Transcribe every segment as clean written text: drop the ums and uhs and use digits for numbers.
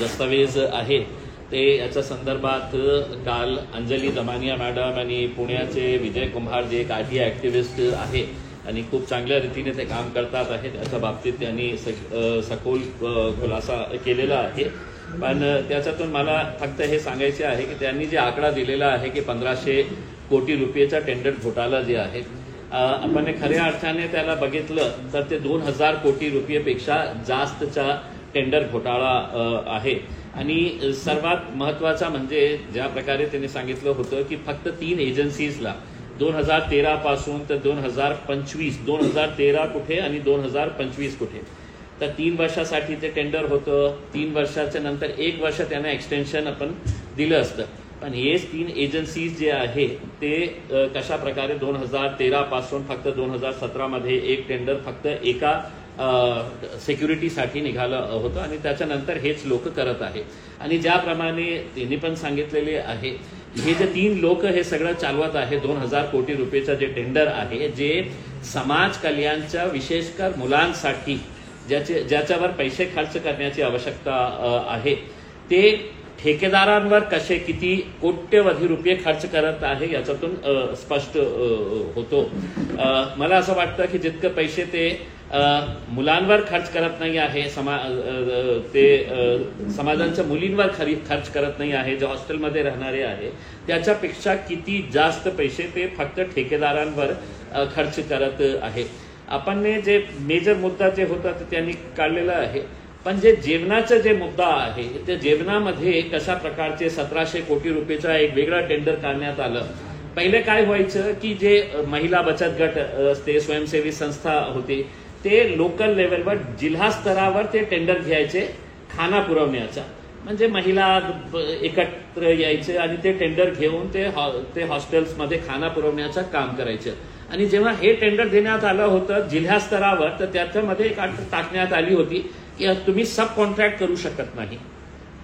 दस्तावेज आहे ते याच्या संदर्भात काल अंजली दमानिया मॅडम आणि पुण्याचे विजय कुंभार जे एक आरटीआय ॲक्टिव्हिस्ट आहे आणि खूप चांगल्या रीतीने ते काम करतात आहे त्याच्या बाबतीत त्यांनी सखोल खुलासा केलेला आहे। पण त्याच्यातून मला फक्त हे सांगायचे आहे की त्यांनी जे आकडा दिलेला आहे की 1500 कोटी रुपयेचा टेंडर घोटाळा जे आहे आपण खऱ्या अर्थाने त्याला बघितलं तर ते 2000 कोटी रुपयेपेक्षा जास्तचा टेंडर घोटाळा आहे। आणि सर्वात महत्त्वाचा म्हणजे ज्या प्रकारे त्यांनी सांगितलं होतं की फक्त 3 एजन्सीजला 2013 पासून तर 2025 2013 कुठे आणि 2025 कुठे तर 3 वर्षासाठी ते टेंडर होतं। 3 वर्षाच्या नंतर 1 वर्ष त्यांना एक्सटेन्शन आपण दिलं असतं पण हेच 3 एजन्सीज जे आहे ते कशा प्रकारे 2013 पासून फक्त 2017 मध्ये एक टेंडर फक्त एका सिक्युरिटीसाठी निघालं होतं आणि त्याच्यानंतर हेच लोक करत आहे। आणि ज्याप्रमाणे त्यांनी पण सांगितलेले आहे हे जे 3 लोक हे सगळं चालवत आहे 2000 कोटी रुपयेचं जे टेंडर आहे जे समाज कल्याणच्या विशेषकर मुलांसाठी ज्याच्यावर पैसे खर्च करण्याची आवश्यकता आहे ते ठेकेदारांवर कसे किती कोट्यवधी रुपये खर्च करत आहे याच्यातून स्पष्ट होतो। मला असं वाटतं की जितके पैसे ते मुलांवर खर्च करत नाही आहे ते समाजांच्या मुलींवर खर्च करत नाही आहे जे हॉस्टेलमध्ये राहणारे आहे त्याच्यापेक्षा किती जास्त पैसे ते फक्त ठेकेदारांवर खर्च करत आहे। आपण जे मेजर मुद्दा जे होता ते त्यांनी काढलेला आहे पण जे जेवणाचा जे मुद्दा आहे त्या जेवणामध्ये कशा प्रकारचे 1700 कोटी रुपयेचा एक वेगळा टेंडर काढण्यात आलं। पहिले काय व्हायचं की जे महिला बचत गट असते स्वयंसेवी संस्था होते ते लोकल लेवलवर जिल्हा स्तरावर ते टेंडर घ्यायचे खाना पुरवण्याचा म्हणजे महिला एकत्र यायचे आणि ते टेंडर घेऊन ते हॉस्टेल्समध्ये खाना पुरवण्याचं काम करायचं। आणि जेव्हा हे टेंडर देण्यात आलं होतं जिल्हा स्तरावर तर त्याच्यामध्ये एक अट टाकण्यात आली होती की तुम्ही सब कॉन्ट्रॅक्ट करू शकत नाही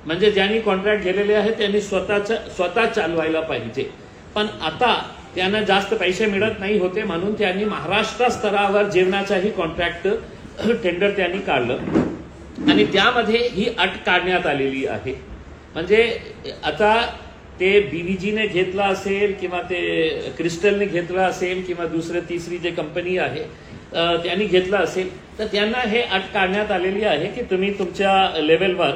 म्हणजे ज्यांनी कॉन्ट्रॅक्ट घेतलेले आहे त्यांनी स्वतः चालवायला पाहिजे। पण आता त्यांना जास्त पैसे मिळत नाही होते म्हणून त्यांनी महाराष्ट्र स्तरावर जेवणाचाही कॉन्ट्रॅक्ट टेंडर त्यांनी काढलं आणि त्यामध्ये ही अट काढण्यात आलेली आहे। म्हणजे आता ते बीव्हीजीने घेतला असेल किंवा ते क्रिस्टलने घेतला असेल किंवा दुसरी तिसरी जे कंपनी आहे त्यांनी घेतला असेल तर त्यांना हे अट काढण्यात आलेली आहे की तुम्ही तुमच्या लेवलवर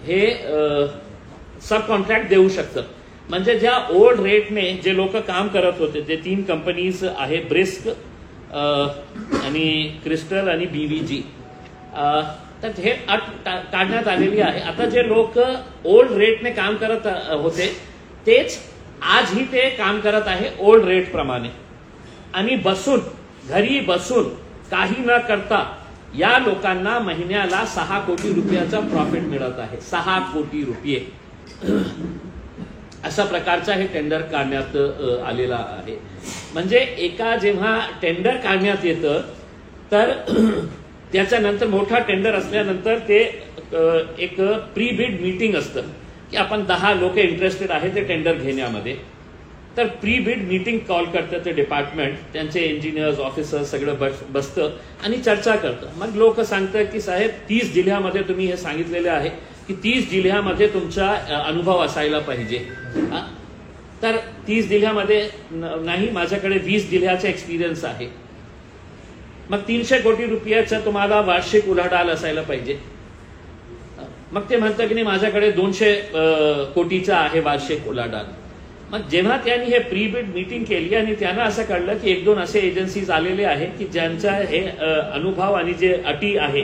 हे सब कॉन्ट्रॅक्ट देऊ शकता। म्हणजे ज्या ओल्ड रेटने जे लोक काम करत होते जे 3 कंपनीज आहे ब्रिस्क आणि क्रिस्टल आणि बीव्हीजी तर हे अट काढण्यात आलेली आहे। आता जे लोक ओल्ड रेटने काम करत होते तेच आजही ते काम करत आहे ओल्ड रेट प्रमाणे आणि घरी बसून काही न करता या लोकांना महिन्याला 6 कोटी रुपयाचा प्रॉफिट मिळत आहे। 6 कोटी रुपये अशा प्रकारचा हे टेंडर काढण्यात आलेला आहे। म्हणजे एका जेव्हा टेंडर काढण्यात येतं तर त्याच्यानंतर मोठा टेंडर असल्यानंतर ते एक प्री बिड मीटिंग असतं की आपण 10 लोक इंटरेस्टेड आहे ते टेंडर घेण्यामध्ये तर प्री बिड मीटिंग कॉल करतं ते डिपार्टमेंट त्यांचे इंजिनियर्स ऑफिसर्स सगळं बसतं आणि चर्चा करतं। मग लोक सांगतात की साहेब 30 जिल्ह्यामध्ये तुम्ही हे सांगितलेले आहे की 30 जिल्ह्यामध्ये तुमचा अनुभव असायला पाहिजे तर 30 जिल्ह्यामध्ये नाही माझ्याकडे 20 जिल्ह्याचा एक्सपिरियन्स आहे। मग 300 कोटी रुपयाचा तुम्हाला वार्षिक उलाढाल असायला पाहिजे। मग ते म्हणतं की नाही माझ्याकडे 200 कोटीचा आहे वार्षिक उलाढाल। मग जेव्हा त्यांनी हे प्री बिड मीटिंग केली आणि त्यांना असं कळलं की 1-2 असे एजन्सीज आलेले आहेत की ज्यांचा हे अनुभव आणि जे अटी आहे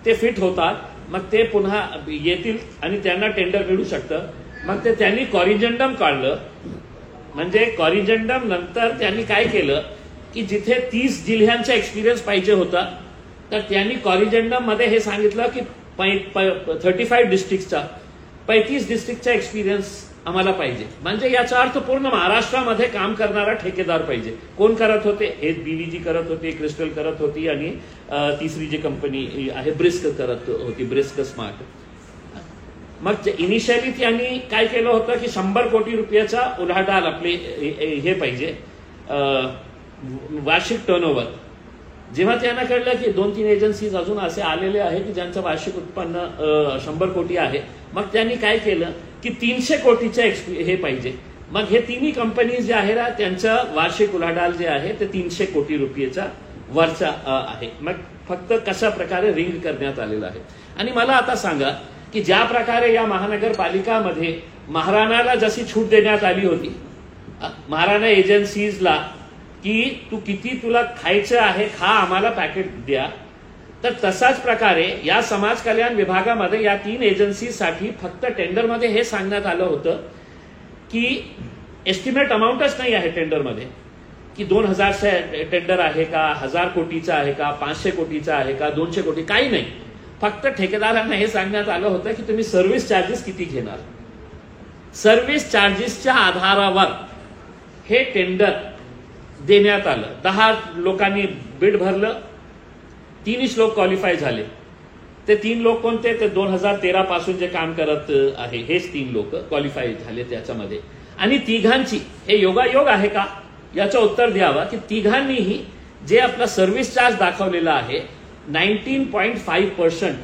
ते फिट होतात मग ते पुन्हा येतील आणि त्यांना टेंडर मिळू शकतं। मग ते त्यांनी कॉरिजंडम काढलं म्हणजे कॉरिजंडम नंतर त्यांनी काय केलं की जिथे 30 जिल्ह्यांचा एक्सपिरियन्स पाहिजे होता तर त्यांनी कॉरिजंडम मध्ये हे सांगितलं की 35 डिस्ट्रिक्टचा 35 डिस्ट्रिक्टचा एक्सपिरियन्स आम्हाला पाहिजे। म्हणजे याचा अर्थ पूर्ण महाराष्ट्रामध्ये काम करणारा ठेकेदार पाहिजे। कोण करत होते हे बीव्हीजी करत होते क्रिस्टल करत होती आणि तिसरी जी कंपनी आहे ब्रिस्क करत होती ब्रिस्क स्मार्ट। मग इनिशियली त्यांनी काय केलं होतं की 100 कोटी रुपयाचा उलाढाल आपले हे पाहिजे वार्षिक टर्नओव्हर जेव्हा त्यांना कळलं की 2-3 एजन्सीज अजून असे आलेले आहे की ज्यांचं वार्षिक उत्पन्न 100 कोटी आहे, मग त्यांनी काय केलं की 300 कोटीचे हे पाहिजे. मग हे तिन्ही कंपनीज जे आहे ना त्यांचं वार्षिक उलाढाल जे आहे ते 300 कोटी रुपयेचा वरचा आहे. मग फक्त कशा प्रकारे रिंग करण्यात आलेलं आहे. आणि मला आता सांगा की ज्या प्रकारे या महानगरपालिकामध्ये महाराणाला जशी छूट देण्यात आली होती महाराणा एजन्सीजला की तू किती तुला खायचं आहे खा, आम्हाला पॅकेट द्या, तर तसाच प्रकारे या समाज कल्याण विभागामध्ये या 3 एजन्सीसाठी फक्त टेंडरमध्ये हे सांगण्यात आलं होतं की एस्टिमेट अमाऊंटच नाही आहे टेंडरमध्ये की 2000 टेंडर आहे का, 1000 कोटीचा आहे का, 500 कोटीचा आहे का, 200 कोटी, काही नाही. फक्त ठेकेदारांना हे सांगण्यात आलं होतं की तुम्ही सर्व्हिस चार्जेस किती घेणार. सर्व्हिस चार्जेसच्या आधारावर हे टेंडर देण्यात आलं. 10 लोकांनी बिड भरलं, 3 लोक क्वालिफाय झाले. ते 3 लोक कोणते, ते 2013 पासून जे काम करत आहे हेच 3 लोक क्वालिफाय झाले त्याच्यामध्ये. आणि तिघांची हे योगायोग आहे का याचं उत्तर द्यावं की तिघांनीही जे आपला सर्व्हिस चार्ज दाखवलेला आहे 19.5%,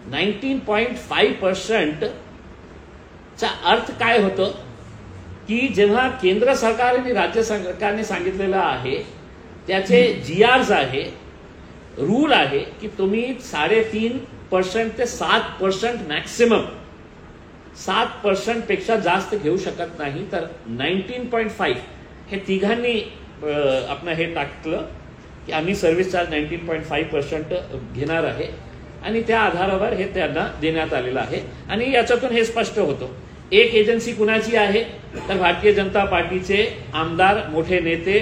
19.5% चा अर्थ काय होतं की जेव्हा केंद्र सरकार आणि राज्य सरकारने सांगितलेलं आहे त्याचे GRs आहे, रूल आहे की तुम्ही 3.5% ते 7% मॅक्सिमम 7% पेक्षा जास्त घेऊ शकत नाही. तर 19.5 हे तिघांनी आपण हे टाकलं की आम्ही सर्व्हिस चार्ज 19.5% घेणार आहे आणि त्या आधारावर हे त्यांना देण्यात आलेलं आहे. आणि याच्यातून हे स्पष्ट होतं एक एजन्सी कुणाची आहे तर भारतीय जनता पार्टीचे आमदार, मोठे नेते,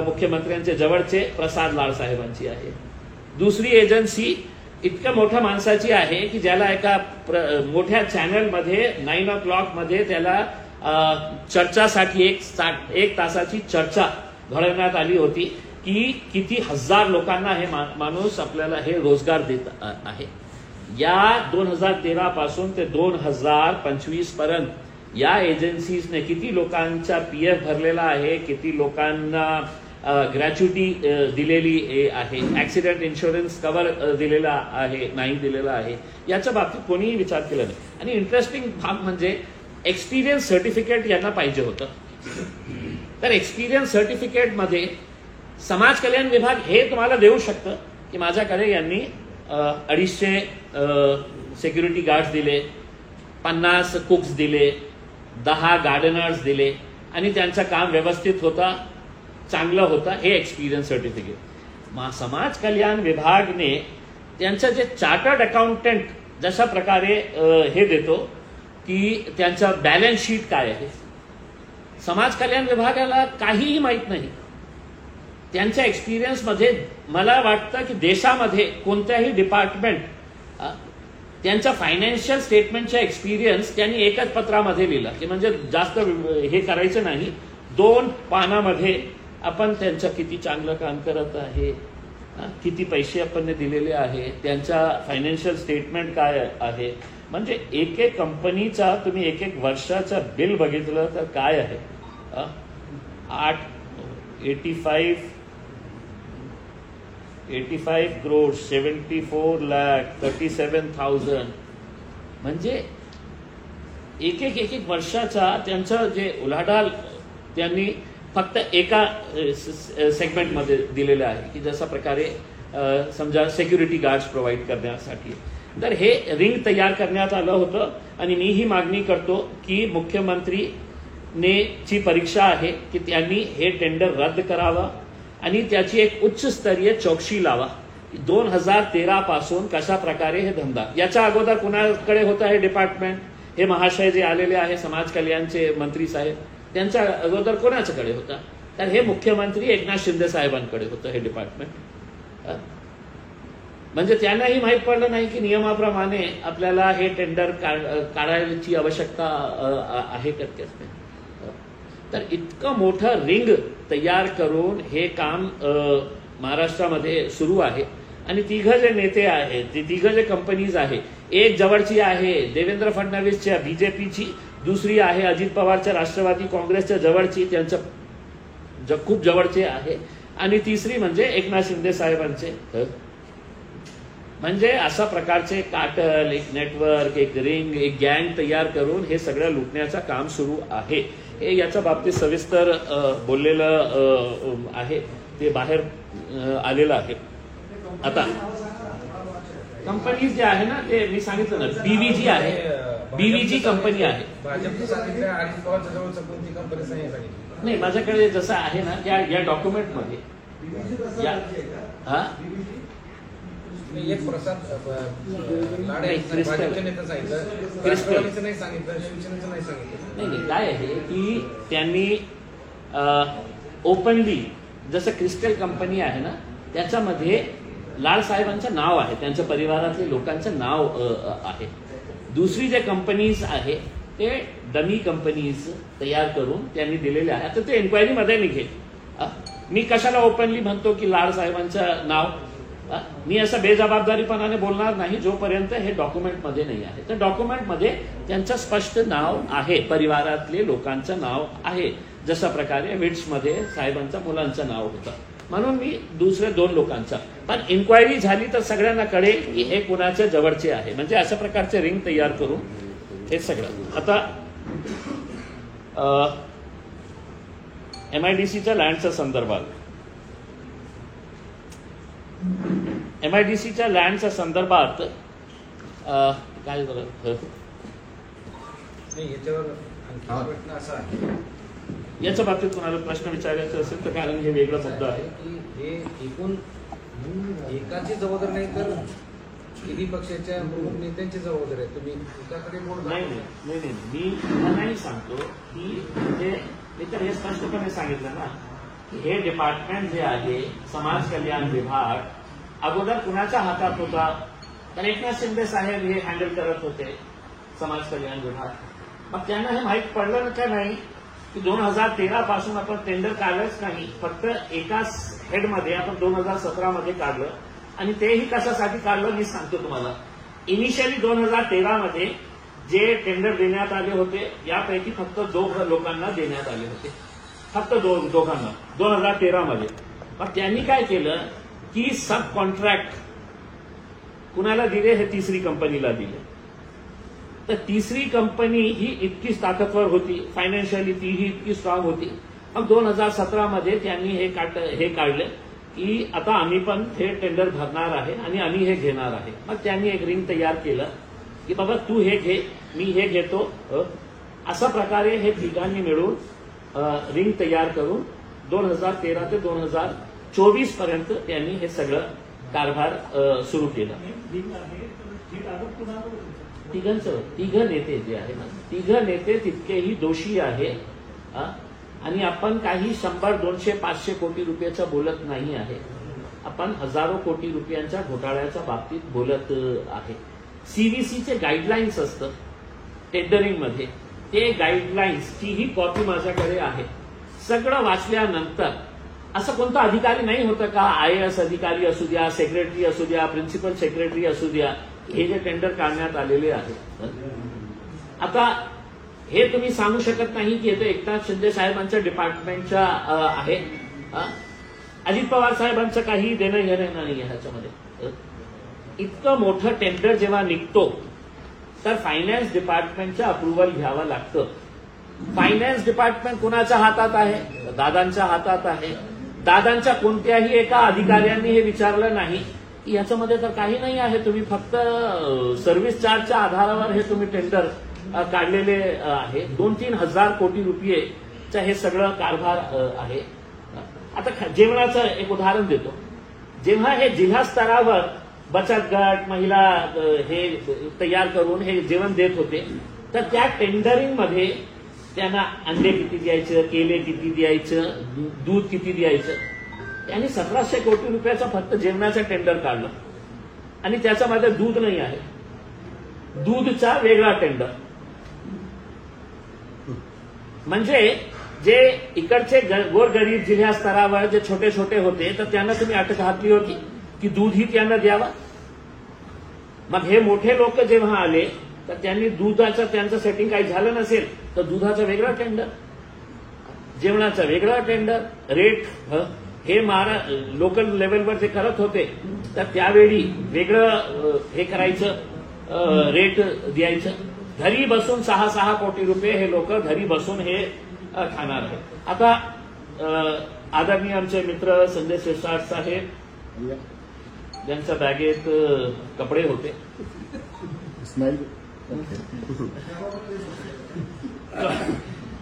मुख्यमंत्र्यांचे जवळचे प्रसाद लाड साहेबांची आहे. दुसरी एजन्सी इतक्या मोठ्या माणसाची आहे की ज्याला एका मोठ्या चॅनलमध्ये 9 o'clock मध्ये त्याला चर्चासाठी 1 तासाची चर्चा घडवण्यात आली होती की किती हजार लोकांना हे माणूस आपल्याला हे रोजगार देत आहे. या 2013 पासून ते 2025 पर्यंत या एजन्सीजने किती लोकांचा PF भरलेला आहे, किती लोकांना ग्रॅच्युटी दिलेली आहे, ऍक्सिडेंट इन्शुरन्स कव्हर दिलेला आहे नाही दिलेला आहे, याच्या बाबतीत कोणीही विचार केला नाही. आणि इंटरेस्टिंग भाग म्हणजे एक्सपिरियन्स सर्टिफिकेट यांना पाहिजे होतं. तर एक्सपिरियन्स सर्टिफिकेटमध्ये समाज कल्याण विभाग हे तुम्हाला देऊ शकतं की माझ्याकडे यांनी 250 सिक्युरिटी गार्ड्स दिले, 50 कुक्स दिले, 10 गार्डनर्स दिले आणि त्यांचं काम व्यवस्थित होता, चांगलं होतं, हे एक्सपिरियन्स सर्टिफिकेट. समाज कल्याण विभागने त्यांचं जे चार्टर्ड अकाउंटंट जशा प्रकारे हे देतो की त्यांचं बॅलन्स शीट काय आहे, समाज कल्याण विभागाला काहीही माहीत नाही. त्यांच्या एक्सपिरियन्समध्ये मला वाटतं की देशामध्ये कोणत्याही डिपार्टमेंट त्यांच्या फायनान्शियल स्टेटमेंटच्या एक्सपिरियन्स त्यांनी एकच पत्रामध्ये लिहिला की म्हणजे जास्त हे करायचं नाही, 2 पानामध्ये आपण त्यांचं किती चांगलं काम करत आहे, किती पैसे आपण दिलेले आहे, त्यांच्या फायनान्शियल स्टेटमेंट काय आहे. म्हणजे एक कंपनीचा तुम्ही एक वर्षाचा बिल बघितलं तर काय आहे 85 crores, 74 lakh, 37,000. म्हणजे एक वर्षाचा त्यांचं जे उलाढाल त्यांनी फक्त एका सेगमेंटमध्ये दिलेलं आहे की जशा प्रकारे समजा सिक्युरिटी गार्ड्स प्रोव्हाइड करण्यासाठी. तर हे रिंग तयार करण्यात आलं होतं आणि मी ही मागणी करतो की मुख्यमंत्रीने ची परीक्षा आहे की त्यांनी हे टेंडर रद्द करावं आणि त्याची एक उच्चस्तरीय चौकशी लावा. 2013 पासून कशा प्रकारे हे धंदा, याच्या अगोदर कुणाकडे होतं हे डिपार्टमेंट, हे महाशय जे आलेले आहे समाज कल्याणचे मंत्री साहेब, त्यांच्या अगोदर कोणाच्याकडे होता तर हे मुख्यमंत्री एकनाथ शिंदे साहेबांकडे होतं हे डिपार्टमेंट. म्हणजे त्यांनाही माहीत पडलं नाही की नियमाप्रमाणे आपल्याला हे टेंडर काढायची आवश्यकता आहे का. तर इतकं मोठं रिंग तयार करून हे काम महाराष्ट्रामध्ये सुरू आहे. आणि तिघं जे नेते आहेत, ते तिघं जे कंपनीज आहे, एक जवळची आहे देवेंद्र फडणवीसच्या BJPची, दुसरी आहे अजित पवारच्या राष्ट्रवादी काँग्रेसच्या जवळची, त्यांच्या खूप जवळचे आहे, आणि तिसरी म्हणजे एकनाथ शिंदे साहेबांचे म्हणजे अशा प्रकारचे कार्टल, एक नेटवर्क, एक रिंग, एक गँग तयार करून हे सगळं लुटण्याचं काम सुरू आहे. हे याच्या बाबतीत सविस्तर बोललेलं आहे, ते बाहेर आलेलं आहे. आता कंपनीज जे आहे ना, ते मी सांगितलं ना, बीव्हीजी आहे, बीव्हीजी कंपनी आहे. नाही, माझ्याकडे जसं आहे ना या डॉक्युमेंटमध्ये एक प्रसाद नाही काय आहे की त्यांनी ओपनली जसं क्रिस्टल कंपनी आहे ना, त्याच्यामध्ये लाड साहेबांचं नाव आहे, त्यांच्या परिवारातले लोकांचं नाव आहे. दुसरी जे कंपनीज आहे ते डमी कंपनीज तयार करून त्यांनी दिलेले आहे. तर ते एन्क्वायरीमध्ये निघेल. मी कशाला ओपनली म्हणतो की लाड साहेबांचं नाव, मी असं बेजबाबदारीपणाने बोलणार नाही जोपर्यंत हे डॉक्युमेंटमध्ये नाही आहे. तर डॉक्युमेंटमध्ये त्यांचं स्पष्ट नाव आहे, परिवारातले लोकांचं नाव आहे. जशा प्रकारे विट्समध्ये साहेबांच्या मुलांचं नाव होतं, म्हणून मी दुसऱ्या 2 लोकांचं. पण इन्क्वायरी झाली तर सगळ्यांना कळेल की हे कुणाच्या जवळचे आहे. म्हणजे अशा प्रकारचे रिंग तयार करून हे सगळं. आता MIDCच्या लँडच्या संदर्भात, MIDCच्या लँडच्या संदर्भात काय झालं प्रश्न असा आहे, याच्या बाबतीत कोणाला प्रश्न विचारायचा असेल तर, कारण हे वेगळा मुद्दा आहे की हे एकूण एकाची जबाबदारी नाही तर तिन्ही पक्षाच्या प्रमुख नेत्यांची जबाबदारी आहे. तुम्ही एकाकडे नाही, मी तुम्हाला नाही सांगतो की म्हणजे मी तर हे स्पष्टपणे सांगितलं ना की हे डिपार्टमेंट जे आहे समाज कल्याण विभाग अगोदर कुणाच्या हातात होता, तर एकनाथ शिंदे साहेब हे हँडल करत होते समाज कल्याण विभाग. मग त्यांना हे माहीत पडलं का नाही की 2013 पासून आपण टेंडर काढलंच नाही, फक्त एकाच हेडमध्ये आपण 2017 मध्ये काढलं. आणि तेही कशासाठी काढलं मी सांगतो तुम्हाला. इनिशियली 2013 मध्ये जे टेंडर देण्यात आले होते यापैकी फक्त 2 लोकांना देण्यात आले होते, फक्त दोघांना 2013 मध्ये. मग त्यांनी काय केलं की सब कॉन्ट्रॅक्ट कुणाला दिले, हे तिसरी कंपनीला दिले. तर तिसरी कंपनी ही इतकीच ताकदवर होती, फायनान्शियली तीही इतकी स्ट्रॉंग होती. मग 2017 मध्ये त्यांनी हे काढलं की आता आम्ही पण हे टेंडर भरणार आहे आणि आम्ही हे घेणार आहे. मग त्यांनी एक रिंग तयार केलं की बाबा तू हे घे, मी हे घेतो. अशा प्रकारे हे तिघांनी मिळून रिंग तयार करून 2013 ते 2024 पर्यंत त्यांनी हे सगळं कारभार सुरू केला. तिघ नेते जे आहे ना, तिघ नेते तितकेही दोषी आहे. आणि आपण काही 100, 200, 500 कोटी रुपयाचं बोलत नाही आहे, आपण हजारो कोटी रुपयांच्या घोटाळ्याच्या बाबतीत बोलत आहे. CVCचे गाईडलाईन्स असतं टेंडरिंगमध्ये, ते गाईडलाईन्सची ही कॉपी माझ्याकडे आहे. सगळं वाचल्यानंतर असं कोणता अधिकारी नाही होतं का, IAS अधिकारी असू द्या, सेक्रेटरी असू द्या, प्रिन्सिपल सेक्रेटरी असू द्या, हे जे टेंडर काढण्यात आलेले आहे. आता हे तुम्ही सांगू शकत नाही की हे एकनाथ शिंदे साहेबांच्या डिपार्टमेंटच्या आहे. अजित पवार साहेबांचं काही देणं घेणं नाही ह्याच्यामध्ये. इतकं मोठं टेंडर जेव्हा निघतो तर फायनान्स डिपार्टमेंटचं अप्रुव्हल घ्यावं लागतं. फायनान्स डिपार्टमेंट कुणाच्या हातात आहे, दादांच्या हातात आहे. दादांच्या कोणत्याही एका अधिकाऱ्यांनी हे विचारलं नाही की याच्यामध्ये तर काही नाही आहे, तुम्ही फक्त सर्व्हिस चार्जच्या आधारावर हे तुम्ही टेंडर काढलेले आहे. 2-3 हजार कोटी रुपयेचं हे सगळं कारभार आहे. आता जेवणाचं एक उदाहरण देतो. जेव्हा हे जिल्हा स्तरावर बचत गट, महिला हे तयार करून हे जेवण देत होते, तर त्या टेंडरिंगमध्ये त्यांना अंडे किती द्यायचं, केले किती द्यायचं, दूध किती द्यायचं, त्यांनी 1700 कोटी रुपयाचं फक्त जेवणाचं टेंडर काढलं. आणि त्याच्यामध्ये दूध नाही आहे, दूधचा वेगळा टेंडर. म्हणजे जे इकडचे गोरगरीब जिल्हा स्तरावर जे छोटे छोटे होते तर त्यांना तुम्ही अटक घातली होती की दूध ही त्यांना द्यावं. मग हे मोठे लोक जेव्हा आले तर त्यांनी दुधाचं त्यांचं सेटिंग काही झालं नसेल तर दुधाचं वेगळं टेंडर, जेवणाचं वेगळं टेंडर, रेट हे लोकल लेवलवर जे करत होते तर त्यावेळी वेगळं हे करायचं, रेट द्यायचं. घरी बसून 6 कोटी रुपये हे लोक घरी बसून हे खाणार आहे. आता आदरणीय आमचे मित्र संजय शिरसाट साहेब, ज्यांच्या बॅगेत कपडे होते,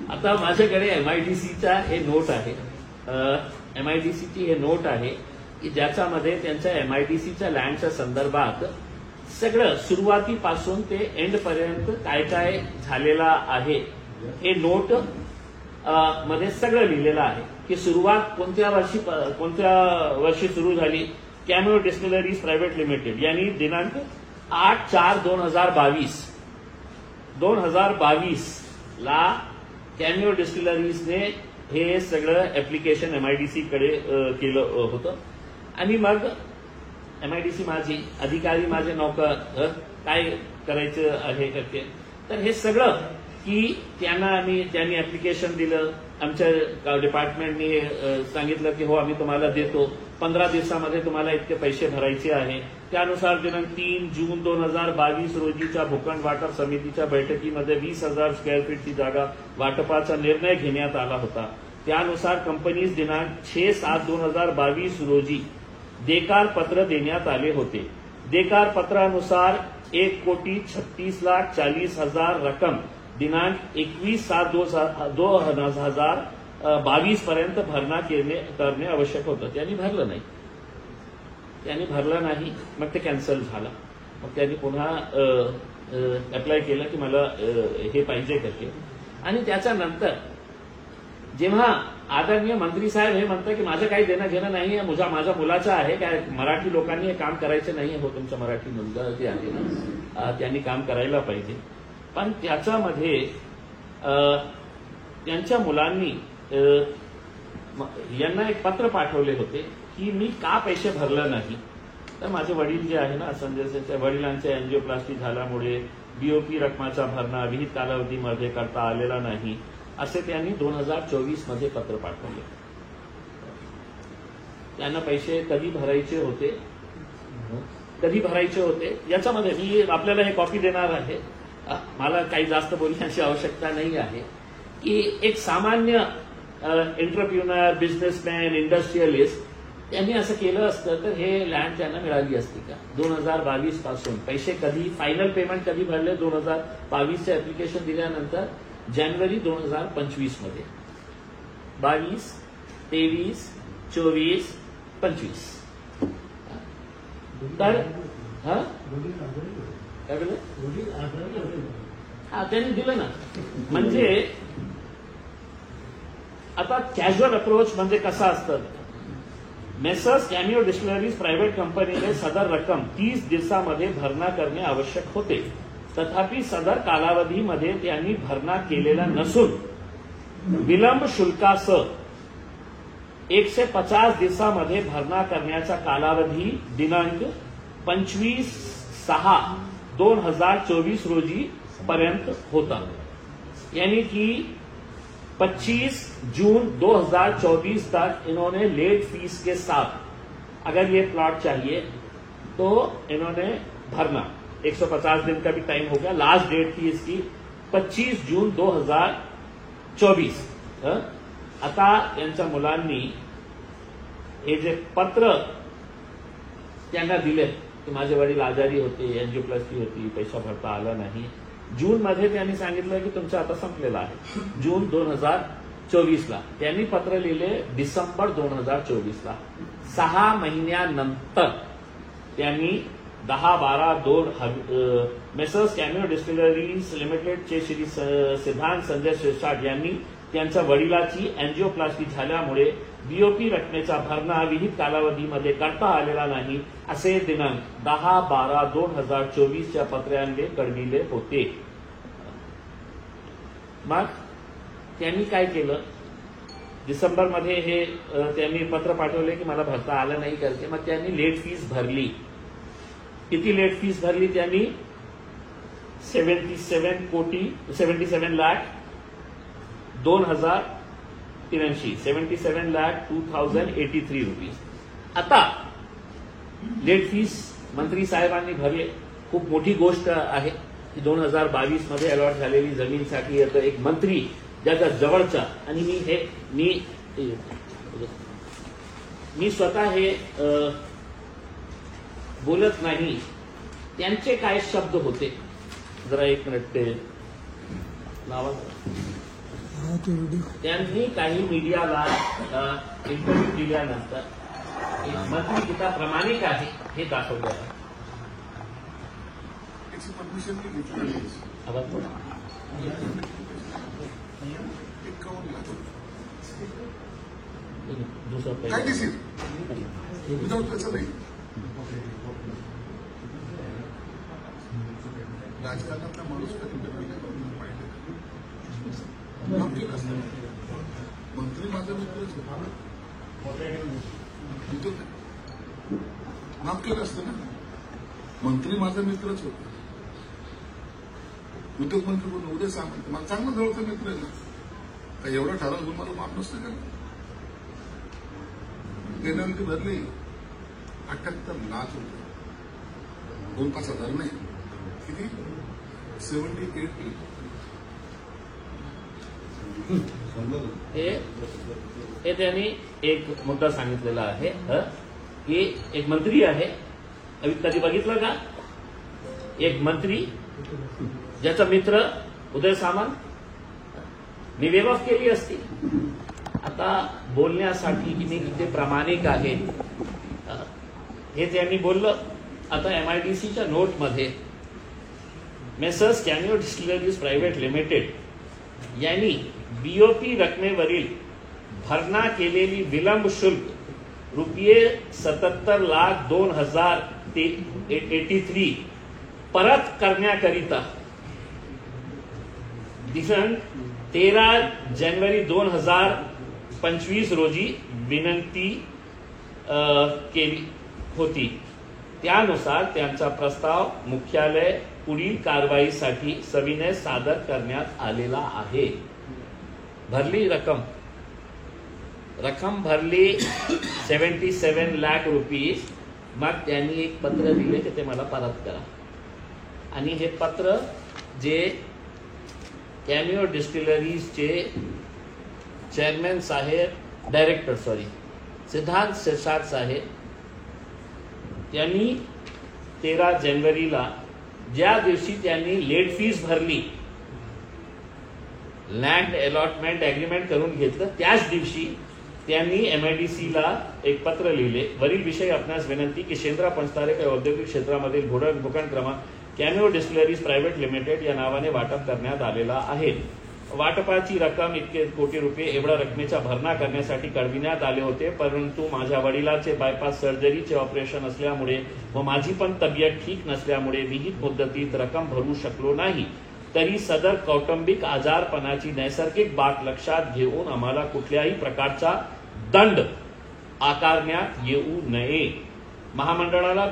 आता माझ्याकडे MIDCचा हे नोट आहे, MIDCची हे नोट आहे की ज्याच्यामध्ये त्यांच्या MIDCच्या लँडच्या संदर्भात सगळं सुरुवातीपासून ते एंड पर्यंत काय काय झालेलं आहे हे नोट मध्ये सगळं लिहिलेलं आहे की सुरुवात कोणत्या वर्षी सुरू झाली. कॅमिओ डिस्टिलरीज प्रायव्हेट लिमिटेड यांनी दिनांक 8/4/2022 ला कॅमिओ डिस्टिलरीजने हे सगळं ऍप्लिकेशन MIDC कडे केलं होतं. आणि मग MIDC माझी अधिकारी, माझे नौकर काय करायचं आहे करते, तर हे सगळं की त्यांनी ऍप्लिकेशन दिलं. आमच्या डिपार्टमेंटनी सांगितलं की हो आम्ही तुम्हाला देतो, 15 दिवसामध्ये तुम्हाला इतके पैसे भरायचे आहे. त्यानुसार दिनांक 3 जून 2022 रोजीच्या भूखंड वाटप समितीच्या बैठकीमध्ये 20,000 स्क्वेअर फीटची जागा वाटपाचा निर्णय घेण्यात आला होता. त्यानुसार कंपनीस दिनांक 6/7/2022 रोजी देकार पत्र देण्यात आले होते. देकार पत्रानुसार 1,36,40,000 रक्कम दिनांक 21/7/2022 पर्यंत भरणा करणे आवश्यक होतं. त्यांनी भरलं नाही. मग ते कॅन्सल झालं. मग त्यांनी पुन्हा अप्लाय केलं की मला हे पाहिजे करते. आणि त्याच्यानंतर जेव्हा आदरणीय मंत्री साहेब हे म्हणतात की माझं काही देणं घेणं नाही आहे, माझ्या मुलाचं आहे, काय मराठी लोकांनी हे काम करायचं नाहीये. हो, तुमचा मराठी मुलगा जे आहे ना त्यांनी काम करायला पाहिजे. पण त्याच्यामध्ये त्यांच्या मुलांनी यांना एक पत्र पाठवले होते की मी का पैसे भरलं नाही. तर माझे वडील जे आहे ना, संजय वडिलांच्या एन्जिओप्लास्टी झाल्यामुळे BOP रकमाचा भरणा विहित कालावधीमध्ये करता आलेला नाही, असे त्यांनी 2024 मध्ये पत्र पाठवले. त्यांना पैसे कधी भरायचे होते याच्यामध्ये मी आपल्याला हे कॉपी देणार आहे. मला काही जास्त बोलण्याची आवश्यकता नाही आहे की एक सामान्य एंटरप्रिन्युअर, बिझनेसमॅन, इंडस्ट्रियलिस्ट त्यांनी असं केलं असतं तर हे लँड त्यांना मिळाली असती का. 2022 पासून पैसे कधी, फायनल पेमेंट कधी भरले, 2022चे ऍप्लिकेशन दिल्यानंतर जानेवारी 2025 मध्ये 22, 23, 24, 25 तर काय बोलले, त्यांनी दिलं ना. म्हणजे आता कॅज्युअल अप्रोच म्हणजे कसं असतं, मेसर्स कॅमिओ डिस्टिलरीज प्रायव्हेट कंपनीने सदर रक्कम 30 दिवसामध्ये भरणा करणे आवश्यक होते. तथापि सदर कालावधीमध्ये त्यांनी भरणा केलेला नसून विलंब शुल्कासह 150 दिवसामध्ये भरणा करण्याचा कालावधी दिनांक 25/6/2024 रोजी पर्यंत होता. यानी कि 25 जून 2024 तक इन्होंने लेट फीस के साथ अगर ये प्लॉट चाहिए तो इन्होंने भरना. 150 दिन का भी टाइम हो गया. लास्ट डेट थी इसकी 25 जून 2024. आता यांच्या मुलांनी हे जे पत्र त्यांना दिले की माझे वडील आजारी होते, एन्जिओप्लास्टी होती, पैसा भरता आला नाही. जून मध्ये त्यांनी सांगितलं की तुमचं आता संपलेलं आहे. जून 2024 ला त्यांनी पत्र लिहिले. डिसेंबर 2024 ला 6 महिन्यानंतर त्यांनी 10/12/2 मेसर्स कॅमिओ डिस्टिलरीज लिमिटेडचे श्री सिद्धांत संजय शिरसाट यांनी त्यांच्या वडिलाची एन्जिओप्लास्टी झाल्यामुळे BOP रकमेचा भरणा विहित कालावधीमध्ये करता आलेला नाही असे दिनांक 10/12/2024 पत्रांनी कळविले होते. मग त्यांनी काय केलं, डिसेंबरमध्ये हे त्यांनी पत्र पाठवले की मला भरता आलं नाही करते. मग त्यांनी लेट फीस भरली. किती लेट फीस भरली त्यांनी, 77 लाख 2,000 77,02,083 रुपीज. आता लेट फीस मंत्री साहेबांनी भरले. खूप मोठी गोष्ट आहे की 2022 मध्ये अलॉट झालेली जमीनसाठी आता एक मंत्री ज्याच्या जवळचा, आणि मी स्वतः हे बोलत नाही, त्यांचे काय शब्द होते जरा एक मिनिट ते लावा. त्यांनी काही मीडियाला इंटरव्ह्यू दिल्यानंतर एक मंत्री किती प्रामाणिक आहे हे दाखवलं आहे. राजकारणातला माणूस मंत्री माझा मित्रच माफ केलं असतं ना. मंत्री माझा मित्रच होता. उद्योग मंत्री बोलून उद्या सामंत मला चांगला जवळचा मित्र आहे ना. काही एवढा ठराव घेऊन मला माफ नसतं केलं. पेनल्टी भरली 78 लाख रुपये. 2-5 हजार नाही, किती 78 हे त्यांनी एक मुद्दा सांगितलेला आहे की एक मंत्री आहे. कधी बघितलं का एक मंत्री ज्याचा मित्र उदय सामंत, मी वेव ऑफ केली असती आता बोलण्यासाठी की मी किती प्रामाणिक आहे हे त्यांनी बोललं. आता MIDCच्या नोटमध्ये मेसर्स कॅनिओ डिस्टिलरीज प्रायव्हेट लिमिटेड यांनी BOP रकमेवरील भरणा केलेली विलंब शुल्क ₹77,02,083 परत करण्याकरिता दिनांक 13 जानेवारी 2025 रोजी विनंती केली होती. त्यानुसार त्यांचा प्रस्ताव मुख्यालय पुढील कारवाईसाठी सविनय सादर करण्यात आलेला आहे. भरली रक्कम भरली 77 लाख रुपीज. मग त्यांनी एक पत्र दिले की ते मला परत करा, आणि हे पत्र जे कॅनिओ डिस्टिलरीजचे चेअरमॅन साहेब डायरेक्टर सिद्धांत शेषार साहेब त्यांनी 13 जानेवारीला ज्या दिवशी त्यांनी लेट फीस भरली, लँड अलॉटमेंट अग्रीमेंट करून घेतलं, त्याच दिवशी त्यांनी MIDCला एक पत्र लिहिले. वरील विषय आपणास विनंती की शेंद्रा पंचतारे औद्योगिक क्षेत्रामधील भूखंड क्रमांक कॅनिओ डिस्टिलरीज प्रायव्हेट लिमिटेड या नावाने वाटप करण्यात आलेला आहे. वाटपाची रक्कम इतके कोटी रुपये एवढ्या रकमेचा भरणा करण्यासाठी कळविण्यात आले होते, परंतु माझ्या वडिलांचे बायपास सर्जरीचे ऑपरेशन असल्यामुळे व माझी पण तब्येत ठीक नसल्यामुळे विहित मुदतीत रक्कम भरू शकलो नाही. तरी सदर कौटुंबिक आजारपणाची नैसर्गिक बाब लक्षात घेऊन आम्हाला कुठल्याही प्रकारचा दंड आकारण्यात येऊ नये. महामंडळाला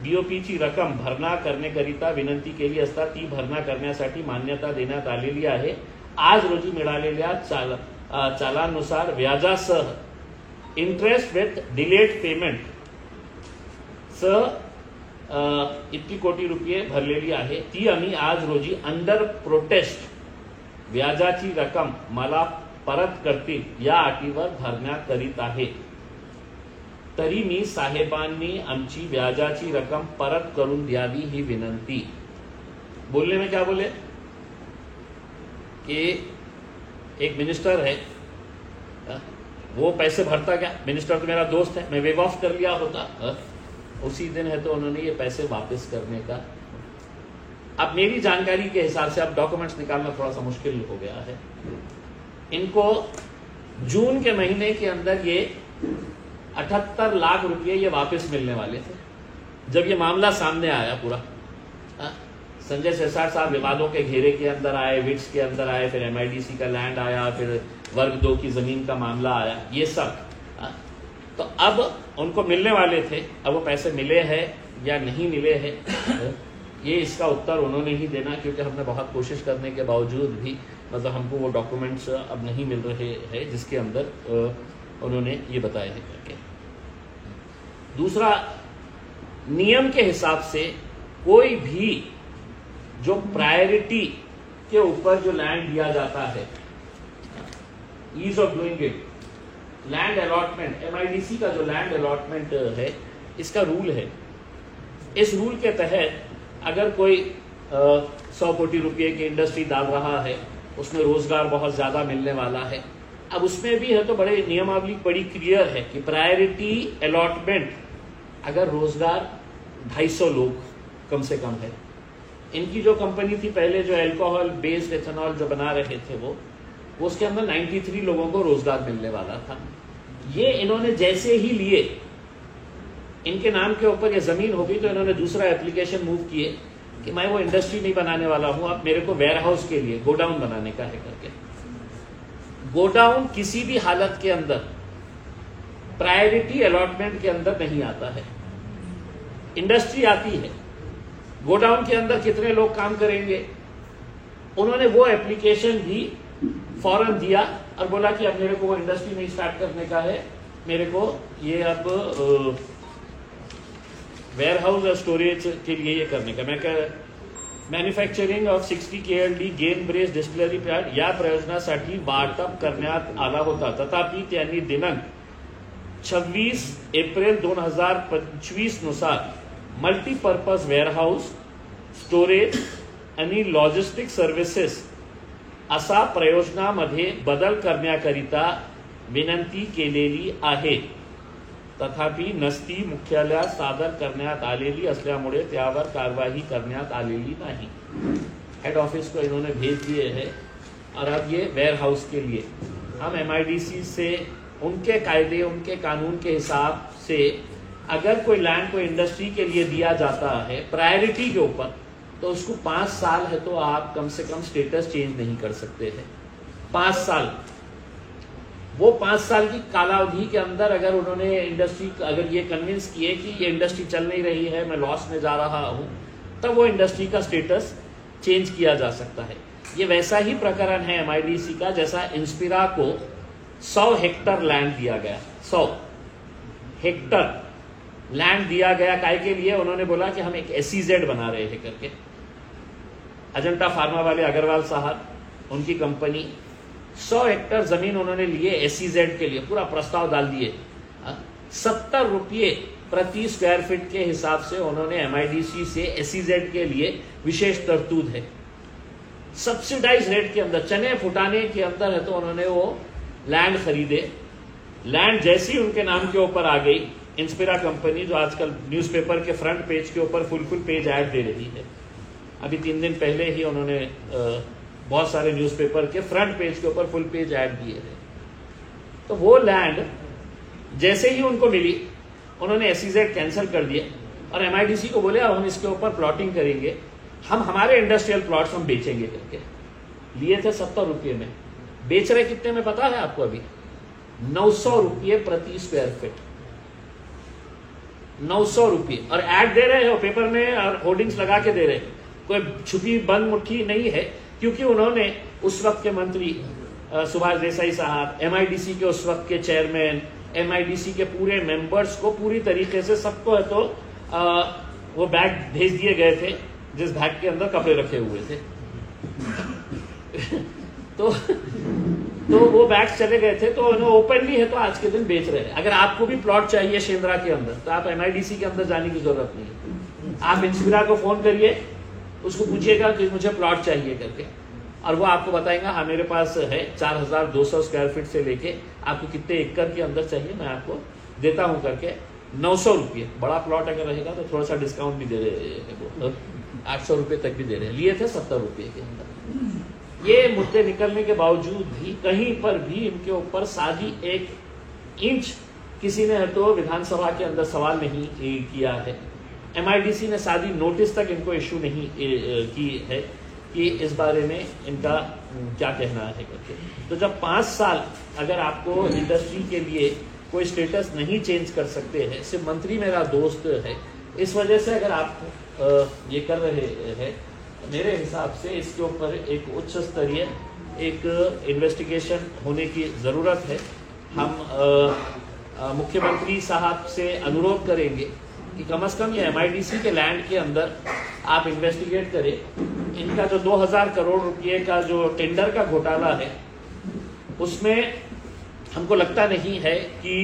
BOPची रक्कम भरणा करण्याकरिता विनंती केली असता ती भरणा करण्यासाठी मान्यता देण्यात आलेली आहे. आज रोजी मिळालेल्या चालानुसार व्याजासह इंटरेस्ट विथ डिलेड पेमेंट सह इतकी कोटी रुपये भरलेली आहे. ती आम्ही आज रोजी अंडर प्रोटेस्ट व्याजाची रक्कम मला परत करतील या अटीवर भरण्या करीत आहे. तरी मी साहेबांनी आमची व्याजाची रक्कम परत करून द्यावी ही विनंती. बोलने में क्या बोले कि एक मिनिस्टर है, वो पैसे भरता क्या, मिनिस्टर तो मेरा दोस्त है, मैं वेव ऑफ कर लिया होता, उसी दिन है तो उन्होंने ये पैसे वापस करने का. अब मेरी जानकारी के हिसाब से अब डॉक्यूमेंट्स निकालना थोड़ा सा मुश्किल हो गया है. इनको जून के महीने के अंदर ये 78 लाख रुपये ये वापस मिलने वाले थे. जब ये मामला सामने आया पूरा, संजय शेषार साहब विवादों के घेरे के अंदर आए, विट्स के अंदर आए, फिर MIDC का लैंड आया, फिर वर्ग 2 की जमीन का मामला आया, ये सब. तो अब उनको मिलने वाले थे. अब वो पैसे मिले हैं या नहीं मिले हैं, ये इसका उत्तर उन्होंने ही देना, क्योंकि हमने बहुत कोशिश करने के बावजूद भी मतलब हमको वो डॉक्यूमेंट्स अब नहीं मिल रहे हैं जिसके अंदर उन्होंने ये बताया है करके। दूसरा, नियम के हिसाब से कोई भी जो प्रायोरिटी के ऊपर जो लैंड दिया जाता है, ease of doing it, land allotment, MIDC का जो लैंड अलॉटमेंट है इसका रूल है। इस रूल के तहत अगर कोई 100 कोटी रुपए की इंडस्ट्री डाल रहा है, उसमें रोजगार बहुत ज्यादा मिलने वाला है। अब उसमें भी है तो बड़े नियमावली बड़ी क्लियर है कि प्रायोरिटी अलॉटमेंट अगर रोजगार 250 लोग कम से कम है। इनकी जो कंपनी थी पहले, जो अल्कोहल बेस्ड एथेनॉल जो बना रहे थे वो उसके अंदर 93 लोगों को रोजगार मिलने वाला था। ये इन्होंने जैसे ही लिए, इनके नाम के ऊपर ये जमीन हो गई, तो इन्होंने दूसरा एप्लीकेशन मूव किए कि मैं वो इंडस्ट्री नहीं बनाने वाला हूं, अब मेरे को वेयर हाउस के लिए गोडाउन बनाने का है करके। गोडाउन किसी भी हालत के अंदर प्रायोरिटी अलॉटमेंट के अंदर नहीं आता है। इंडस्ट्री आती है, गोडाउन के अंदर कितने लोग काम करेंगे, उन्होंने वो एप्लीकेशन भी फौरन दिया और बोला कि अब मेरे को वो इंडस्ट्री नहीं स्टार्ट करने का है, मेरे को ये अब वेयर हाउस और स्टोरेज के लिए ये करने का। मैं manufacturing of 60 KLD gain brace distillery plant या प्रयोजनासाठी वाटप करण्यात आला होता, तथापि त्यांनी दिनांक 26 एप्रिल 2025 नुसार मल्टीपर्पज वेअरहाऊस, स्टोरेज आणि लॉजिस्टिक सर्व्हिसेस असा प्रयोजनामध्ये बदल करण्याकरिता विनंती केलेली आहे। तथापि नस्ती मुख्यालयात सादर करण्यात आलेली असल्यामुळे त्यावर कारवाई करण्यात आलेली नहीं। हेड ऑफिस को इन्होंने भेज दिए हैं और अब ये वेयर हाउस के लिए हम एमआईडीसी से उनके कायदे, उनके कानून के हिसाब से अगर कोई लैंड को इंडस्ट्री के लिए दिया जाता है प्रायोरिटी के ऊपर, तो उसको 5 साल है तो आप कम से कम स्टेटस चेंज नहीं कर सकते हैं। 5 साल, वो 5 साल की कालावधि के अंदर अगर उन्होंने इंडस्ट्री, अगर ये कन्विंस किए कि ये इंडस्ट्री चल नहीं रही है, मैं लॉस में जा रहा हूं, तब वो इंडस्ट्री का स्टेटस चेंज किया जा सकता है। ये वैसा ही प्रकरण है एमआईडीसी का जैसा इंस्पिरा को 100 हेक्टर लैंड दिया गया। 100 हेक्टर लैंड दिया गया काय के लिए, उन्होंने बोला कि हम एक SEZ बना रहे हैं करके। अजंता फार्मा वाले अग्रवाल साहब, उनकी कंपनी 100 हेक्टर जमीन उन्होंने लिए SEZ के लिए, पूरा प्रस्ताव डाल दिए। 70 रुपये प्रति स्क्वायर फीट के हिसाब से उन्होंने एमआईडीसी से SEZ के लिए विशेष तरतूद है। सब्सिडाइज रेट के अंदर, चने फुटाने के अंदर है तो उन्होंने वो लैंड खरीदे। लैंड जैसी उनके नाम के ऊपर आ गई, इंस्पिरा कंपनी जो आजकल न्यूज़पेपर के फ्रंट पेज के ऊपर फुल पेज ऐड दे रही है, अभी 3 दिन पहले ही उन्होंने बहुत सारे न्यूज़पेपर के फ्रंट पेज के ऊपर फुल पेज ऐड दिए थे। तो वो लैंड जैसे ही उनको मिली, उन्होंने SEZ कैंसिल कर दिए और एमआईडीसी को बोले अब हम इसके ऊपर प्लॉटिंग करेंगे, हम हमारे इंडस्ट्रियल प्लॉट्स हम बेचेंगे करके। लिए थे 70 रुपये में, बेच रहे कितने में पता है आपको? अभी 900 रुपये प्रति स्क्वायर फीट, 900 रुपये। और ऐड दे रहे हो पेपर में और होर्डिंग्स लगा के दे रहे, कोई छुपी बंद मुट्ठी नहीं है, क्योंकि उन्होंने उस वक्त के मंत्री सुभाष देसाई साहब, एमआईडीसी के उस वक्त के चेयरमैन, एमआईडीसी के पूरे मेंबर्स को पूरी तरीके से सबको है तो वो बैग भेज दिए गए थे जिस बैग के अंदर कपड़े रखे हुए थे। तो वो बैग चले गए थे, तो उन्होंने ओपनली है तो आज के दिन बेच रहे हैं। अगर आपको भी प्लॉट चाहिए शेंद्रा के अंदर तो आप एमआईडीसी के अंदर जाने की जरूरत नहीं है, आप इंस्पिरा को फोन करिए, उसको पूछिएगा कि मुझे प्लॉट चाहिए करके, और वो आपको बताएगा हाँ मेरे पास है 4200 स्क्वायर फीट से लेके आपको कितने एकड़ के अंदर चाहिए मैं आपको देता हूं करके। 900 रुपये, बड़ा प्लॉट अगर रहेगा तो थोड़ा सा डिस्काउंट भी दे रहे हैं, 800 रुपये तक भी दे रहे हैं। लिए थे 70 रुपये के अंदर। ये मुद्दे निकलने के बावजूद भी कहीं पर भी इनके ऊपर सादी 1 इंच किसी ने तो विधानसभा के अंदर सवाल नहीं किया है। एमआईडीसी ने सादी नोटिस तक इनको इश्यू नहीं की है कि इस बारे में इनका क्या कहना है करके। तो जब 5 साल अगर आपको इंडस्ट्री के लिए कोई स्टेटस नहीं चेंज कर सकते हैं, सिर्फ मंत्री मेरा दोस्त है, इस वजह से अगर आप ये कर रहे हैं, मेरे हिसाब से इसके ऊपर एक उच्च स्तरीय एक इन्वेस्टिगेशन होने की ज़रूरत है। हम मुख्यमंत्री साहब से अनुरोध करेंगे कि कम से कम ये MIDC के लैंड के अंदर आप इन्वेस्टिगेट करें। इनका जो 2000 करोड़ रुपए का जो टेंडर का घोटाला है, उसमें हमको लगता नहीं है कि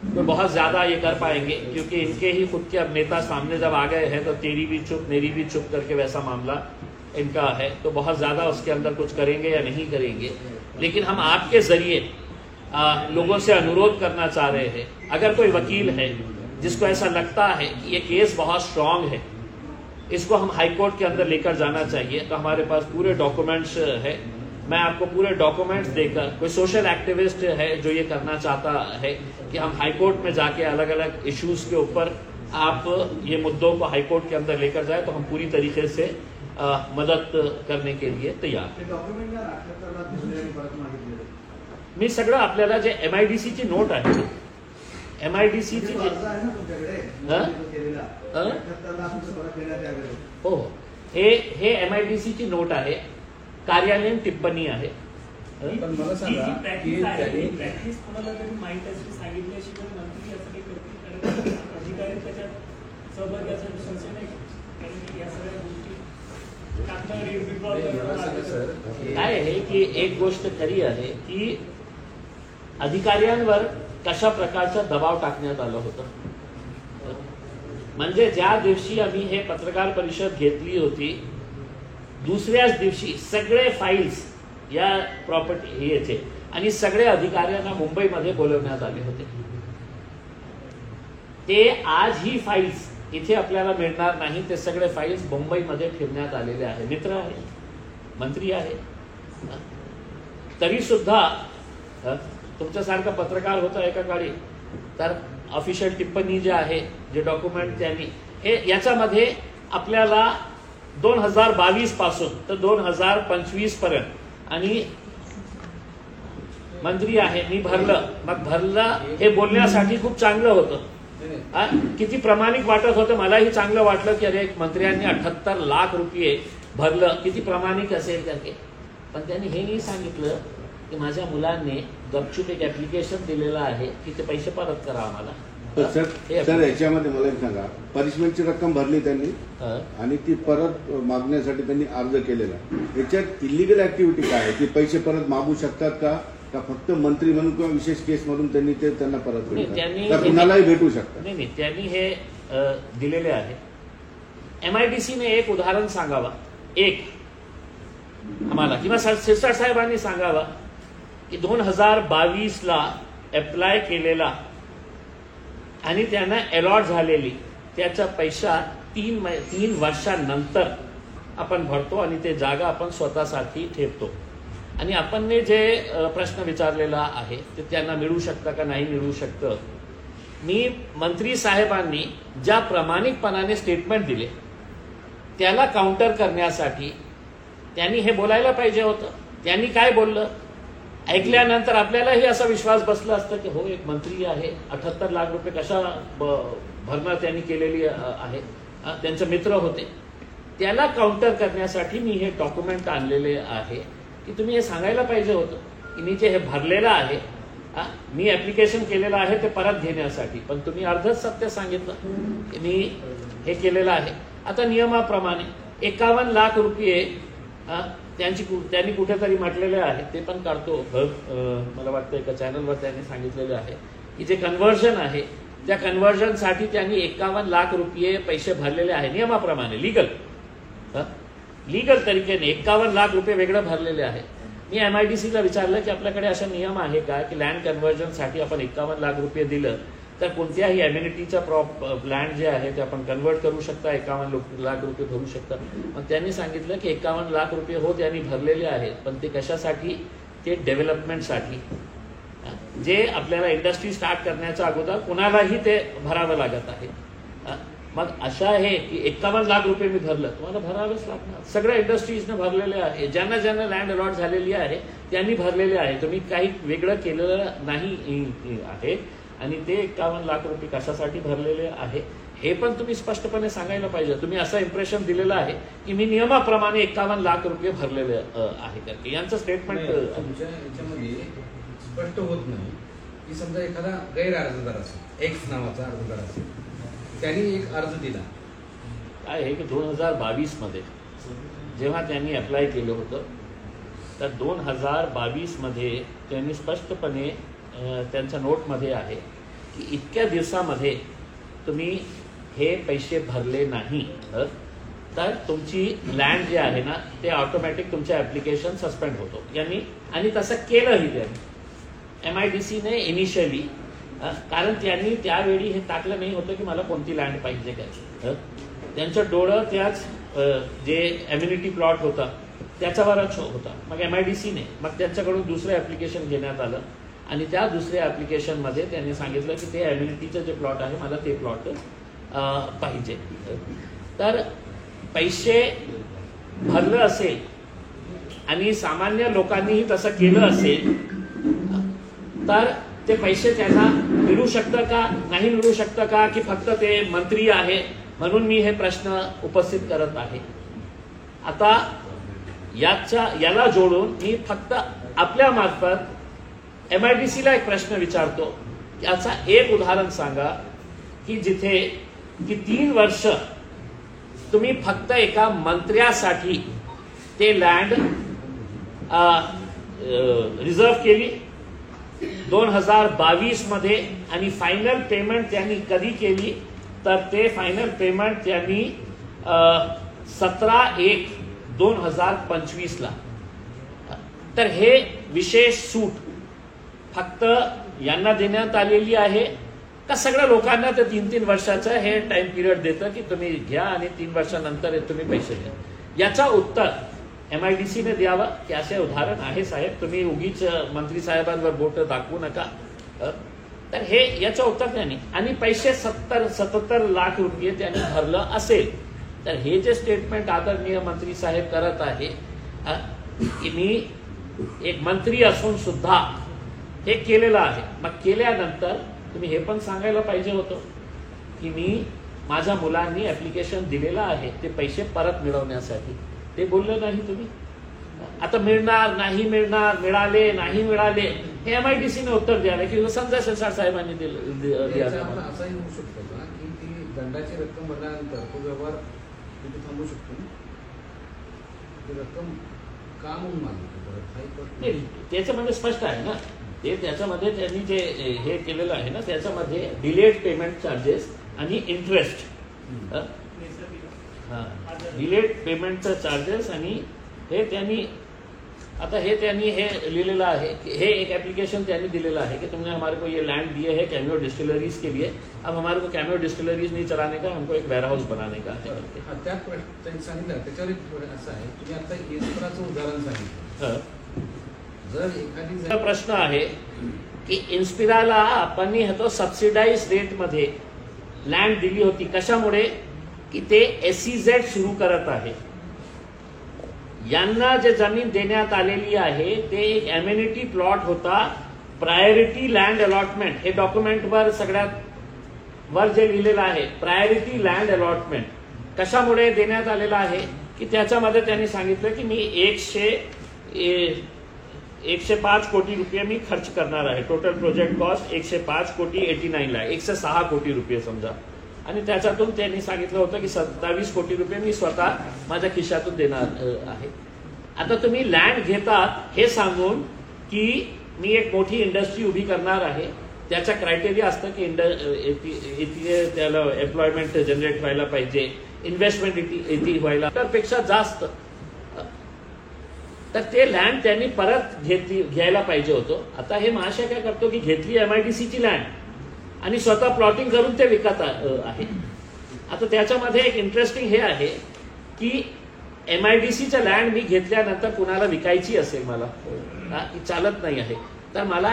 वो बहुत ज़्यादा ये कर पाएंगे, क्योंकि इनके ही खुद के अब नेता सामने जब आ गए हैं तो तेरी भी चुप मेरी भी चुप करके वैसा मामला इनका है, तो बहुत ज़्यादा उसके अंदर कुछ करेंगे या नहीं करेंगे। लेकिन हम आपके ज़रिए लोगों से अनुरोध करना चाह रहे हैं, अगर कोई वकील है जिसको ऐसा लगता है कि ये केस बहुत स्ट्रांग है, इसको हम हाई कोर्ट के अंदर लेकर जाना चाहिए, तो हमारे पास पूरे डॉक्यूमेंट्स है। मैं आपको पूरे डॉक्यूमेंट्स देकर, कोई सोशल एक्टिविस्ट है जो ये करना चाहता है कि हम हाई कोर्ट में जाके अलग अलग इश्यूज के ऊपर आप ये मुद्दों को हाई कोर्ट के अंदर लेकर जाए, तो हम पूरी तरीके से मदद करने के लिए तैयार हैं। मी सगळं आपल्याला जे MIDC ची नोट आहे, MIDC ची हो, हे MIDC ची नोट आहे, कार्यालयीन टिप्पणी आहे। पण मला सांगा की त्यांनी प्रॅक्टिस कोणाला तरी माहित असेल सांगितल्याशी पण मंत्री असं काही करतील, कारण अधिकारी त्याच्यात सहभागी असण्याची संशय नाही, कारण की या सगळ्या गोष्टी काय आहे की एक गोष्ट खरी आहे की अधिकाऱ्यांवर कशा प्रकारचा दबाव टाकण्यात आलं होतं। म्हणजे ज्या दिवशी आम्ही हे पत्रकार परिषद घेतली होती, दुसऱ्याच दिवशी सगळे फाईल्स या प्रॉपर्टी याचे आणि सगळे अधिकाऱ्यांना मुंबईमध्ये बोलवण्यात आले होते। ते आज ही फाईल्स इथे आपल्याला मिळणार नाही, ते सगळे फाईल्स मुंबईमध्ये ठेवण्यात आलेले आहे। मित्र आहे, मंत्री आहे, तरी सुद्धा तुमच्यासारखा पत्रकार होता एका काळी, तर ऑफिशियल टिप्पणी जे आहे, जे डॉक्युमेंट त्यांनी हे याच्यामध्ये आपल्याला 2022 पासून तर 2025 पर्यंत आणि मंत्री आहे मी भरलं, मग भरलं हे बोलण्यासाठी खूप चांगलं होतं, किती प्रामाणिक वाटत होतं, मलाही चांगलं वाटलं की अरे मंत्र्यांनी 78 लाख रुपये भरलं, किती प्रामाणिक असेल करके। पण त्यांनी हे नाही सांगितलं की माझ्या मुलांनी गपचूप एक ऍप्लिकेशन दिलेलं आहे की ते पैसे परत करा आम्हाला। सर याच्यामध्ये मला एक सांगा, पनिशमेंटची रक्कम भरली त्यांनी आणि ती परत मागण्यासाठी त्यांनी अर्ज केलेला, याच्यात इलिगल ऍक्टिव्हिटी काय आहे? ती पैसे परत मागू शकतात का फक्त मंत्री म्हणून किंवा विशेष केस म्हणून त्यांनी ते त्यांना परत कुणालाही भेटू शकतात? नाही, त्यांनी हे दिलेले आहे। MIDC ने एक उदाहरण सांगावा, एक आम्हाला किंवा शिरसाट साहेबांनी सांगावा की 2022 ला अप्लाय केलेला आणि त्यांना अलॉट झालेली त्याचा पैसा 3 वर्षांनंतर आपण भरतो आणि ते जागा आपण स्वतःसाठी ठेवतो। आणि आपण जे प्रश्न विचारलेला आहे ते त्यांना मिळू शकतं का नाही मिळू शकतं, मी मंत्री साहेबांनी ज्या प्रामाणिकपणाने स्टेटमेंट दिले त्याला काउंटर करण्यासाठी त्यांनी हे बोलायला पाहिजे होतं। त्यांनी काय बोललं ऐकल्यानंतर आपल्यालाही असा विश्वास बसला असता की हो, एक मंत्री आहे, 78 लाख रुपये कशा भरणा त्यांनी केलेली आहे, त्यांचे मित्र होते, त्याला काउंटर करण्यासाठी मी हे डॉक्युमेंट आणलेले आहे की तुम्ही हे सांगायला पाहिजे होतं की मी जे हे भरलेलं आहे, मी ऍप्लिकेशन केलेलं आहे ते परत घेण्यासाठी, पण तुम्ही अर्धच सत्य सांगितलं की मी हे केलेलं आहे। आता नियमाप्रमाणे 51 लाख रुपये त्यांनी कुठेतरी म्हटलेले आहे, ते पण काढतो, मला वाटतं एका चॅनलवर त्यांनी सांगितलेले आहे की जे कन्व्हर्जन आहे त्या कन्व्हर्जनसाठी त्यांनी 51 लाख रुपये पैसे भरलेले आहे नियमाप्रमाणे, लीगल तरीकेने 51 लाख रुपये वेगळं भरलेले आहे। मी MIDCला विचारलं की आपल्याकडे असा नियम आहे का की लँड कन्व्हर्जनसाठी आपण 51 लाख रुपये दिलं तर कोणत्याही अम्युनिटीचा लँड जे आहे ते आपण कन्व्हर्ट करू शकता, 51 लाख रुपये भरू शकता। मग त्यांनी सांगितलं की 51 लाख रुपये हो त्यांनी भरलेले आहेत, पण ते कशासाठी, ते डेव्हलपमेंटसाठी, जे आपल्याला इंडस्ट्री स्टार्ट करण्याच्या अगोदर कुणालाही ते भरावं लागत आहे। मग अशा आहे की 51 लाख रुपये मी भरलं, तुम्हाला भरावंच लागणार, सगळ्या इंडस्ट्रीजने भरलेले आहे, ज्यांना ज्यांना लँड अलॉट झालेली आहे त्यांनी भरलेले आहे, तुम्ही काही वेगळं केलेलं नाही आहे। आणि ते 51 लाख रुपये कशासाठी भरलेले आहे हे पण तुम्ही स्पष्टपणे सांगायला पाहिजे. तुम्ही असं इम्प्रेशन दिलेलं आहे की मी नियमाप्रमाणे 51 लाख रुपये भरलेले आहे करके. यांचं स्टेटमेंट तुमच्या याच्यामध्ये स्पष्ट होत नाही की समजा एखादा गैर अर्जदार असेल, एक्स नावाचा अर्जदार असेल, त्यांनी एक अर्ज दिला. काय आहे की 2022 मध्ये जेव्हा त्यांनी अप्लाय केलं होतं तर 2022 मध्ये त्यांनी स्पष्टपणे त्यांच्या नोटमध्ये आहे की इतक्या दिवसामध्ये तुम्ही हे पैसे भरले नाही तर तुमची लँड जे आहे ना ते ऑटोमॅटिक तुमचं ॲप्लिकेशन सस्पेंड होतो. यांनी आणि तसं केलंही त्यांनी MIDCने इनिशियली, कारण त्यांनी त्यावेळी हे टाकलं नाही होतं की मला कोणती लँड पाहिजे काय. त्यांचं डोळं त्याच जे एम्युनिटी प्लॉट होता त्याच्यावरच होता. मग MIDCने मग त्यांच्याकडून दुसरं ॲप्लिकेशन घेण्यात आलं आणि त्या दुसऱ्या ॲप्लिकेशनमध्ये त्यांनी सांगितलं की ते एम्युनिटीचं जे प्लॉट आहे मला ते प्लॉट पाहिजे. तर पैसे भरलं असेल आणि सामान्य लोकांनीही तसं केलं असेल तर ते पैसे त्यांना मिळू शकतं का, नाही मिळू शकतं का, की फक्त ते मंत्री आहे म्हणून मी हे प्रश्न उपस्थित करत आहे. आता याला जोडून मी फक्त आपल्या मार्फत MIDCला एक प्रश्न विचारतो. याचा एक उदाहरण सांगा की जिथे की 3 वर्ष तुम्ही फक्त एका मंत्र्यासाठी ते लँड रिझर्व केली 2022 मध्ये आणि फायनल पेमेंट त्यांनी कधी केली तर ते फायनल पेमेंट त्यांनी 17/1/2025 ला. तर हे विशेष सूट फक्त यांना देण्यात आलेली आहे का सगळ्या लोकांना ते 3-3 वर्षाचं हे टाइम पिरियड देतं की तुम्ही घ्या आणि 3 वर्षानंतर तुम्ही पैसे द्या. याचा उत्तर MIDCने द्यावं की असे उदाहरण आहे साहेब, तुम्ही उगीच मंत्री साहेबांवर बोट दाखवू नका. तर हे याचं उत्तर त्यांनी आणि पैसे 77 लाख रुपये त्यांनी भरलं असेल तर हे जे स्टेटमेंट आदरणीय मंत्री साहेब करत आहे की मी एक मंत्री असून सुद्धा हे केलेलं आहे. मग केल्यानंतर तुम्ही हे पण सांगायला पाहिजे होतं की मी माझ्या मुलांनी ॲप्लिकेशन दिलेलं आहे ते पैसे परत मिळवण्यासाठी. ते बोललं नाही तुम्ही. आता मिळणार नाही मिळणार, मिळाले नाही मिळाले हे MIDCने उत्तर द्यायला की संजय शिरसाट साहेबांनी दिलं. असाही होऊ शकतो का की ती दंडाची रक्कम भरल्यानंतर तो व्यवहार तिथे थांबू शकतो ना? ती रक्कम का म्हणून मागली त्याच्यामध्ये स्पष्ट आहे ना. ते त्याच्यामध्ये त्यांनी जे हे केलेलं आहे ना त्याच्यामध्ये डिलेड पेमेंट चार्जेस आणि इंटरेस्ट, डिलेड पेमेंटचं चार्जेस आणि हे त्यांनी आता हे त्यांनी हे लिहिलेलं आहे की हे एक एप्लीकेशन त्यांनी दिलेलं आहे की तुमने हमारे को ये लैंड दिए है कैमियो डिस्टिलरीज के लिए, अब हमारे को कैमियो डिस्टिलरीज नहीं चलाने का, हमको एक वेयर हाउस बनाने का है. त्यांनी सांगितलं त्याच्यावर असं आहे तुम्ही आता इन्स्पिराचं उदाहरण सांगितलं. जर एखादी प्रश्न आहे की इन्स्पिराला आपण तो सबसिडाइज रेटमध्ये लँड दिली होती कशामुळे की ते SEZ सुरू करत आहे. यांना जे जमीन देण्यात आलेली आहे ते एक एम्युनिटी प्लॉट होता, प्रायोरिटी लँड अलॉटमेंट. हे डॉक्युमेंटवर सगळ्यात वर जे लिहिलेलं आहे प्रायोरिटी लँड अलॉटमेंट कशामुळे देण्यात आलेलं आहे की त्याच्यामध्ये त्यांनी सांगितलं की मी 105 कोटी रुपये मी खर्च करणार आहे. टोटल प्रोजेक्ट कॉस्ट 105 कोटी 89 लाख 106 कोटी रुपये समजा. आणि त्याच्यातून त्यांनी सांगितलं होतं की 27 कोटी रुपये मी स्वतः माझ्या खिशातून देणार आहे. आता तुम्ही लँड घेतात हे सांगून की मी एक मोठी इंडस्ट्री उभी करणार आहे. त्याचा क्रायटेरिया असतं की इथे त्याला एम्प्लॉयमेंट जनरेट व्हायला पाहिजे, इन्व्हेस्टमेंट इथे व्हायला त्यापेक्षा जास्त. तर ते लँड त्यांनी परत घ्यायला पाहिजे होतं. आता हे महाशय काय करतो की घेतली MIDCची लँड आणि स्वतः प्लॉटिंग करून ते विकत आहे. आता त्याच्यामध्ये एक इंटरेस्टिंग हे आहे की MIDCचं लँड मी घेतल्यानंतर कुणाला विकायची असेल मला चालत नाही आहे तर मला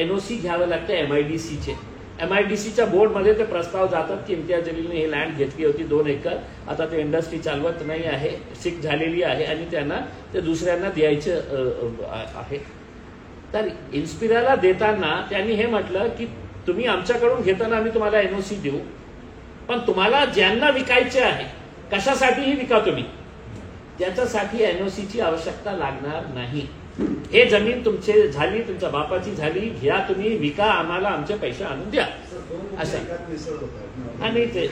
NOC घ्यावं लागतं MIDCचे. MIDCच्या बोर्डमध्ये ते प्रस्ताव जातात की इम्तियाज जलीलने हे लँड घेतली होती 2 एकर, आता ते इंडस्ट्री चालवत नाही आहे, शिक झालेली आहे आणि त्यांना ते दुसऱ्यांना द्यायचं आहे. तर इन्स्पिराला देताना त्यांनी हे म्हटलं की तुम्ही आमच्याकडून घेताना आम्ही तुम्हाला एनओसी देऊ, पण तुम्हाला ज्यांना विकायचे आहे कशासाठीही विका तुम्ही, त्याच्यासाठी एनओसीची आवश्यकता लागणार नाही. हे जमीन तुमचे झाली, तुमच्या बापाची झाली, घ्या तुम्ही, विका, आम्हाला आमचे पैसे आणून द्या असं. आणि ते